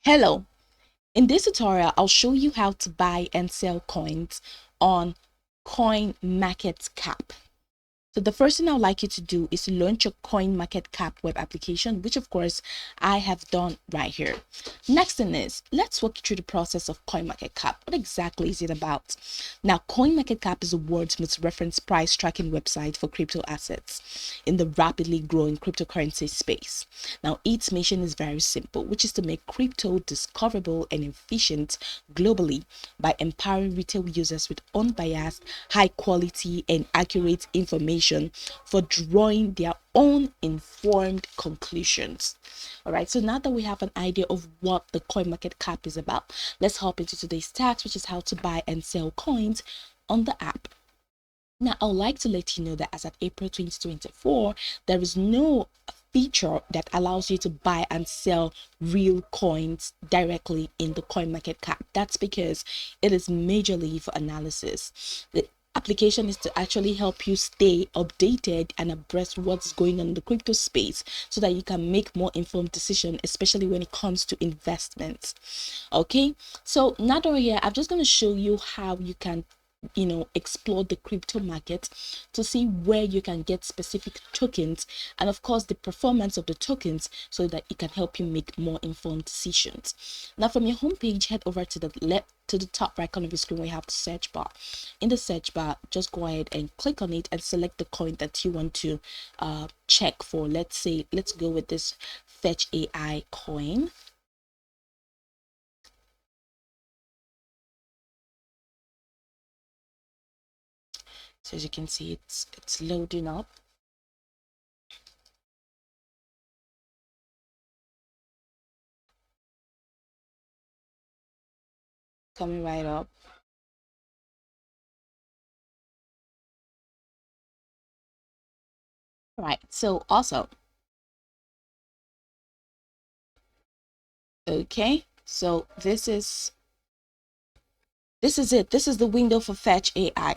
Hello, in this tutorial, I'll show you how to buy and sell coins on Coinmarketcap. So the first thing I would like you to do is to launch your Coinmarketcap web application, which of course I have done right here. Next thing is, let's walk you through the process of Coinmarketcap. What exactly is it about? Now, Coinmarketcap is the world's most referenced price tracking website for crypto assets in the rapidly growing cryptocurrency space. Now, its mission is very simple, which is to make crypto discoverable and efficient globally by empowering retail users with unbiased, high quality, and accurate information for drawing their own informed conclusions. All right, so now that we have an idea of what the coin market cap is about, let's hop into today's task, which is how to buy and sell coins on the app. Now, I would like to let you know that as of April 2024, there is no feature that allows you to buy and sell real coins directly in the coin market cap. That's because it is majorly for analysis. The application is to actually help you stay updated and abreast what's going on in the crypto space so that you can make more informed decision, especially when it comes to investments. Okay, so now that we're here, I'm just going to show you how you can explore the crypto market to see where you can get specific tokens, and of course the performance of the tokens, so that it can help you make more informed decisions. Now, from your homepage, head over to the left, to the top right corner of your screen where you have the search bar. In the search bar, just go ahead and click on it and select the coin that you want to check for. Let's go with this Fetch AI coin. So as you can see, it's loading up. Coming right up. Right, so also, okay, so this is it. This is the window for Fetch AI.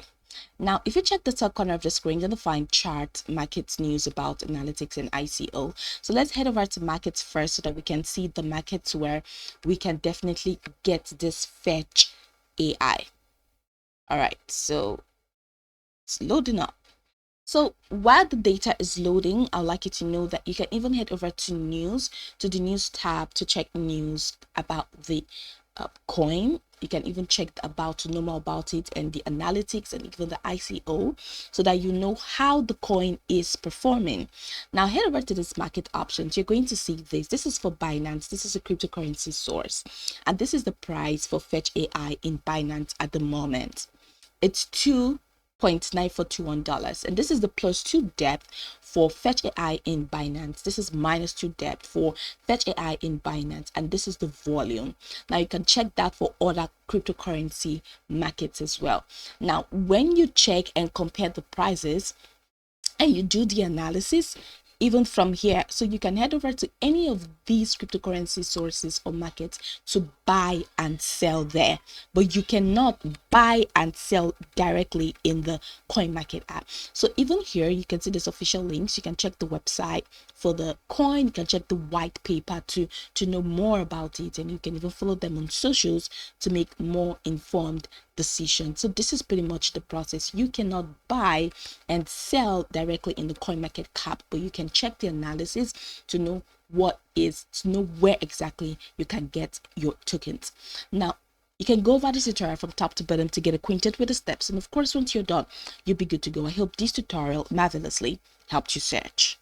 Now, if you check the top corner of the screen, you're going to find chart, markets, news, about, analytics, and ICO. So let's head over to markets first so that we can see the markets where we can definitely get this Fetch AI. All right, so it's loading up. So while the data is loading, I'd like you to know that you can even head over to news, to the news tab, to check news about the coin. You can even check the about, to know more about it, and the analytics, and even the ICO, so that you know how the coin is performing. Now head over to this market options. You're going to see this is for Binance. This is a cryptocurrency source, and this is the price for Fetch AI in Binance at the moment. It's $2.9421, and this is the +2 depth for Fetch AI in Binance. This is -2 depth for Fetch AI in Binance, and this is the volume. Now you can check that for other cryptocurrency markets as well. Now when you check and compare the prices and you do the analysis, even from here, so you can head over to any of these cryptocurrency sources or markets to buy and sell there, but you cannot buy and sell directly in the coin market app. So even here you can see this official links. You can check the website for the coin, you can check the white paper to know more about it, and you can even follow them on socials to make more informed decisions. So this is pretty much the process. You cannot buy and sell directly in the coin market cap, but you can check the analysis to know where exactly you can get your tokens. Now you can go over this tutorial from top to bottom to get acquainted with the steps, and of course once you're done, you'll be good to go. I hope this tutorial marvelously helped you search.